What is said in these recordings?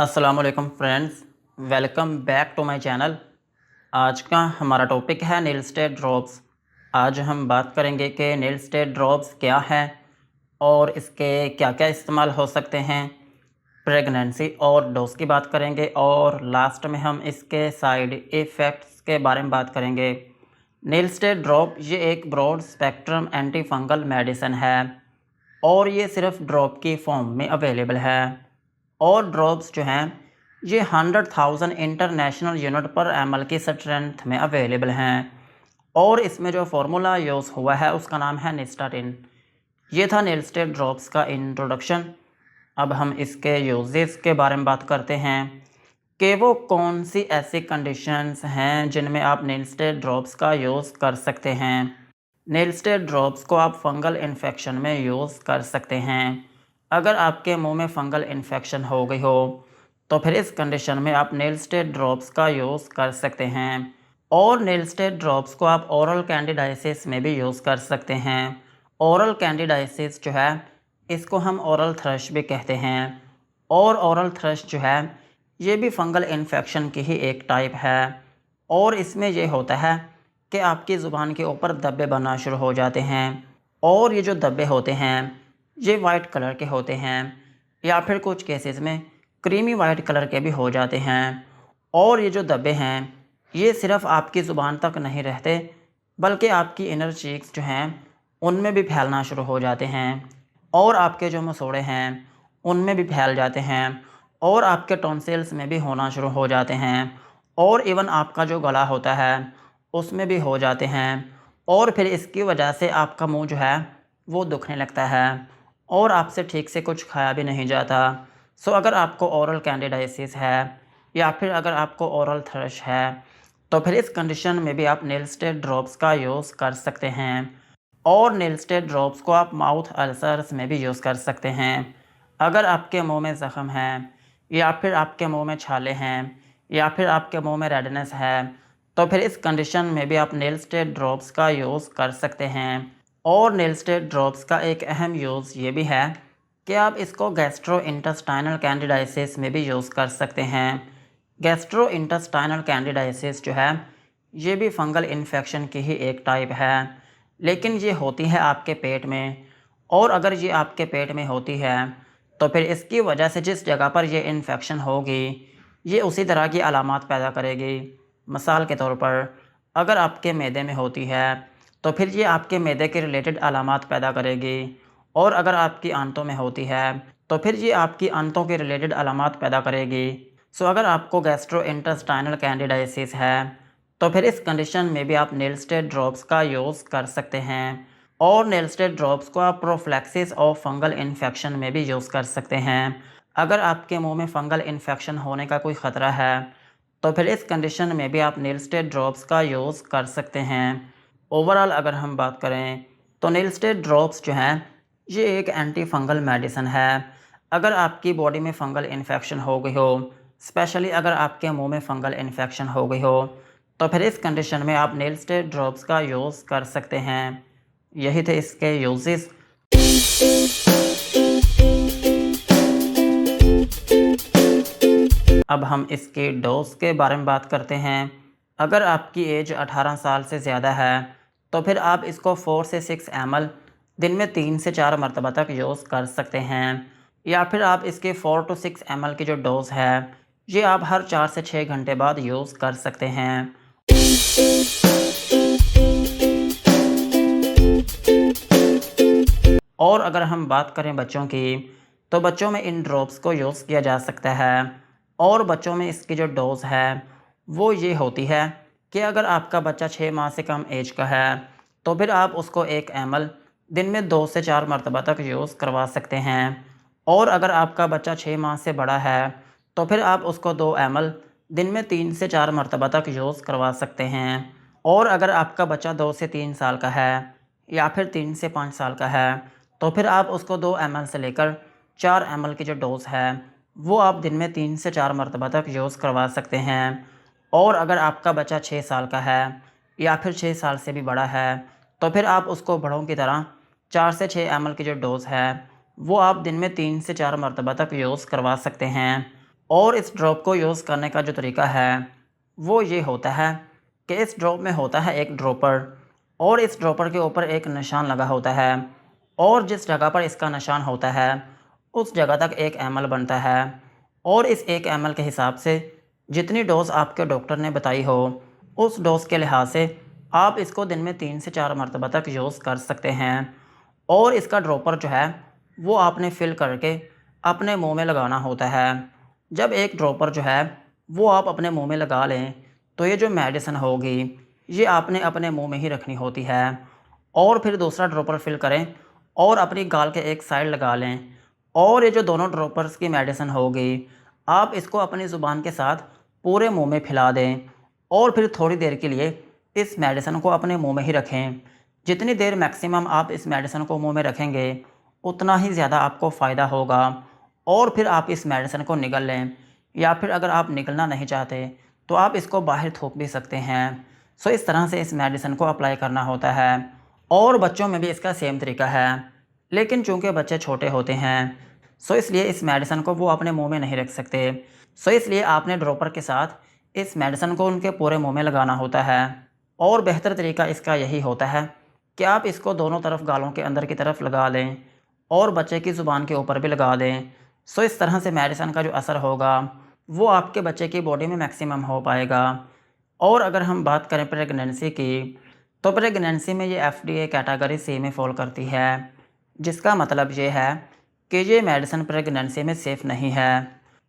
अस्सलामुअलैकुम friends, welcome back to my channel. आज का हमारा टॉपिक है नील स्टेट ड्रॉप्स। आज हम बात करेंगे कि नील स्टेट ड्रॉप्स क्या है और इसके क्या क्या इस्तेमाल हो सकते हैं। प्रेगनेंसी और डोज की बात करेंगे और लास्ट में हम इसके साइड इफ़ेक्ट्स के बारे में बात करेंगे। नील स्टेट ड्रॉप ये एक broad spectrum antifungal medicine है और ये सिर्फ ड्रॉप की फॉर्म में अवेलेबल है। और ड्रॉप्स जो हैं ये 100,000 इंटरनेशनल यूनिट पर एमएल की स्ट्रेंथ में अवेलेबल हैं। और इसमें जो फार्मूला यूज़ हुआ है उसका नाम है निस्टाटिन। ये था नील स्टेट ड्रॉप्स का इंट्रोडक्शन। अब हम इसके यूजेस के बारे में बात करते हैं कि वो कौन सी ऐसी कंडीशंस हैं जिनमें आप नील स्टेट ड्रॉप्स का यूज़ कर सकते हैं। नील स्टेट ड्रॉप्स को आप फंगल इन्फेक्शन में यूज़ कर सकते हैं। अगर आपके मुंह में फंगल इन्फेक्शन हो गई हो तो फिर इस कंडीशन में आप नील स्टेट ड्रॉप्स का यूज़ कर सकते हैं। और नील स्टेट ड्रॉप्स को आप ओरल कैंडिडाइसिस में भी यूज़ कर सकते हैं। ओरल कैंडिडाइसिस जो है इसको हम ओरल थ्रश भी कहते हैं। और ओरल थ्रश जो है ये भी फंगल इन्फेक्शन की ही एक टाइप है। और इसमें ये होता है कि आपकी ज़ुबान के ऊपर धब्बे बनना शुरू हो जाते हैं। और ये जो धब्बे होते हैं ये वाइट कलर के होते हैं या फिर कुछ केसेस में क्रीमी वाइट कलर के भी हो जाते हैं। और ये जो धब्बे हैं ये सिर्फ आपकी ज़ुबान तक नहीं रहते बल्कि आपकी इनर चीक्स जो हैं उनमें भी फैलना शुरू हो जाते हैं। और आपके जो मसूड़े हैं उनमें भी फैल जाते हैं। और आपके टॉन्सिल्स में भी होना शुरू हो जाते हैं। और इवन आपका जो गला होता है उसमें भी हो जाते हैं। और फिर इसकी वजह से आपका मुंह जो है वो दुखने लगता है और आपसे ठीक से कुछ खाया भी नहीं जाता। सो अगर आपको ओरल कैंडिडाइसिस है या फिर अगर आपको ओरल थ्रश है तो फिर इस कंडीशन में भी आप नील स्टेट ड्रॉप्स का यूज़ कर सकते हैं। और नील स्टेट ड्रॉप्स को आप माउथ अल्सर्स में भी यूज़ कर सकते हैं। अगर आपके मुंह में ज़ख़म है या फिर आपके मुंह में छाले हैं या फिर आपके मुंह में रेडनेस है तो फिर इस कंडीशन में भी आप नील स्टेट ड्रॉप्स का यूज़ कर सकते हैं। और नील स्टेट ड्रॉप्स का एक अहम यूज़ ये भी है कि आप इसको गैस्ट्रो इंटेस्टाइनल कैंडिडाइसिस में भी यूज़ कर सकते हैं। गैस्ट्रो इंटेस्टाइनल कैंडिडाइसिस जो है ये भी फंगल इन्फेक्शन की ही एक टाइप है, लेकिन ये होती है आपके पेट में। और अगर ये आपके पेट में होती है तो फिर इसकी वजह से जिस जगह पर ये इन्फेक्शन होगी ये उसी तरह की अलामात पैदा करेगी। मिसाल के तौर पर अगर आपके मैदे में होती है तो फिर ये आपके मैदे के रिलेटेड अलामात पैदा करेगी। और अगर आपकी आंतों में होती है तो फिर ये आपकी आंतों के रिलेटेड अलामात पैदा करेगी। सो अगर आपको गैस्ट्रो इंटेस्टाइनल कैंडिडाइसिस है तो फिर इस कंडीशन में भी आप नील स्टेट ड्रॉप्स का यूज़ कर सकते हैं। और नील स्टेट ड्रॉप्स को आप प्रोफ्लैक्सिस ऑफ फंगल इन्फेक्शन में भी यूज़ कर सकते हैं। अगर आपके मुंह में फंगल इन्फेक्शन होने का कोई ख़तरा है तो फिर इस कंडीशन में भी आप नील स्टेट ड्रॉप्स का यूज़ कर सकते हैं। ओवरऑल अगर हम बात करें तो नील स्टेट ड्रॉप्स जो हैं ये एक एंटी फंगल मेडिसिन है। अगर आपकी बॉडी में फंगल इन्फेक्शन हो गई हो, स्पेशली अगर आपके मुंह में फंगल इन्फेक्शन हो गई हो तो फिर इस कंडीशन में आप नील स्टेट ड्रॉप्स का यूज़ कर सकते हैं। यही थे इसके यूजेस। अब हम इसके डोज के बारे में बात करते हैं। अगर आपकी एज 18 साल से ज़्यादा है तो फिर आप इसको 4 से 6 ml दिन में 3 से 4 मरतबा तक यूज़ कर सकते हैं। या फिर आप इसके 4 to 6 ml की जो डोज़ है ये आप हर 4 से 6 घंटे बाद यूज़ कर सकते हैं। और अगर हम बात करें बच्चों की तो बच्चों में इन ड्रॉप्स को यूज़ किया जा सकता है। और बच्चों में इसकी जो डोज़ है वो ये होती है कि अगर आपका बच्चा 6 माह से कम एज का है तो फिर आप उसको 1 ml दिन में 2 से 4 मरतबा तक यूज़ करवा सकते हैं। और अगर आपका बच्चा 6 माह से बड़ा है तो फिर आप उसको 2 ml दिन में 3 से 4 मरतबा तक यूज़ करवा सकते हैं। और अगर आपका बच्चा 2 से 3 साल का है या फिर 3 से 5 साल का है तो फिर आप उसको 2 ml से लेकर 4 ml की जो डोज़ है वो आप दिन में 3 से 4 मरतबा तक यूज़ करवा सकते हैं। और अगर आपका बच्चा 6 साल का है या फिर 6 साल से भी बड़ा है तो फिर आप उसको बड़ों की तरह 4 से 6 ml की जो डोज़ है वो आप दिन में 3 से 4 मरतबा तक यूज़ करवा सकते हैं। और इस ड्रॉप को यूज़ करने का जो तरीका है वो ये होता है कि इस ड्रॉप में होता है एक ड्रॉपर और इस ड्रॉपर के ऊपर एक निशान लगा होता है और जिस जगह पर इसका निशान होता है उस जगह तक 1 ml बनता है और इस 1 ml के हिसाब से जितनी डोज़ आपके डॉक्टर ने बताई हो उस डोज़ के लिहाज से आप इसको दिन में 3 से 4 मरतबा तक यूज़ कर सकते हैं। और इसका ड्रॉपर जो है वो आपने फिल करके अपने मुंह में लगाना होता है। जब एक ड्रॉपर जो है वो आप अपने मुंह में लगा लें तो ये जो मेडिसिन होगी ये आपने अपने मुंह में ही रखनी होती है और फिर दूसरा ड्रॉपर फिल करें और अपनी गाल के एक साइड लगा लें और ये जो दोनों ड्रॉपर्स की मेडिसिन होगी आप इसको अपनी ज़ुबान के साथ पूरे मुंह में फैला दें और फिर थोड़ी देर के लिए इस मेडिसिन को अपने मुंह में ही रखें। जितनी देर मैक्सिमम आप इस मेडिसिन को मुंह में रखेंगे उतना ही ज़्यादा आपको फ़ायदा होगा और फिर आप इस मेडिसिन को निगल लें या फिर अगर आप निगलना नहीं चाहते तो आप इसको बाहर थूक भी सकते हैं। सो इस तरह से इस मेडिसिन को अप्लाई करना होता है और बच्चों में भी इसका सेम तरीका है, लेकिन चूँकि बच्चे छोटे होते हैं सो इसलिए इस मेडिसिन को वो अपने मुंह में नहीं रख सकते। सो इसलिए आपने ड्रॉपर के साथ इस मेडिसिन को उनके पूरे मुंह में लगाना होता है और बेहतर तरीका इसका यही होता है कि आप इसको दोनों तरफ गालों के अंदर की तरफ लगा लें और बच्चे की ज़ुबान के ऊपर भी लगा दें। सो इस तरह से मेडिसिन का जो असर होगा वो आपके बच्चे की बॉडी में मैक्सिमम हो पाएगा। और अगर हम बात करें प्रेगनेंसी की तो प्रेगनेंसी में ये FDA कैटेगरी C में फॉल करती है, जिसका मतलब ये है कि ये मेडिसिन प्रेगनेंसी में सेफ़ नहीं है।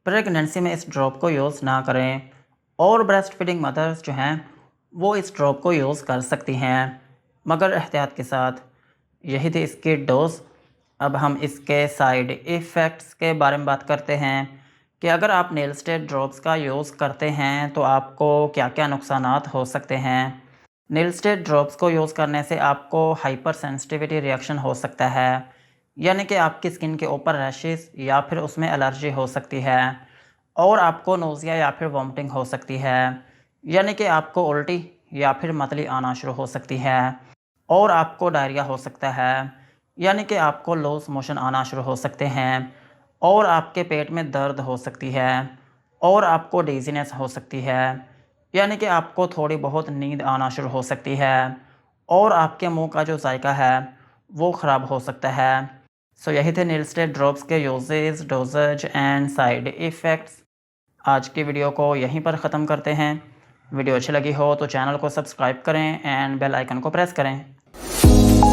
प्रेगनेंसी में इस ड्रॉप को यूज़ ना करें और ब्रेस्ट फीडिंग मदर्स जो हैं वो इस ड्रॉप को यूज़ कर सकती हैं मगर एहतियात के साथ। यही थी इसकी डोज़। अब हम इसके साइड इफ़ेक्ट्स के बारे में बात करते हैं कि अगर आप नेल स्टेट ड्रॉप्स का यूज़ करते हैं तो आपको क्या क्या नुकसानात हो सकते हैं। नेल स्टेट ड्रॉप्स को यूज़ करने से आपको हाइपर सेंसिटिविटी रिएक्शन हो सकता है, यानी कि आपकी स्किन के ऊपर रैशेस या फिर उसमें एलर्जी हो सकती है और आपको नोज़िया या फिर वॉमिटिंग हो सकती है, यानी कि आपको उल्टी या फिर मतली आना शुरू हो सकती है और आपको डायरिया हो सकता है, यानी कि आपको लूज़ मोशन आना शुरू हो सकते हैं और आपके पेट में दर्द हो सकती है और आपको डिज़ीनेस हो सकती है, यानी कि आपको थोड़ी बहुत नींद आना शुरू हो सकती है और आपके मुंह का जो जायका है वो ख़राब हो सकता है। सो यही थे नेल स्टेट ड्रॉप्स के uses, doses and side effects. आज की वीडियो को यहीं पर ख़त्म करते हैं। वीडियो अच्छी लगी हो तो चैनल को सब्सक्राइब करें एंड बेल आइकन को प्रेस करें।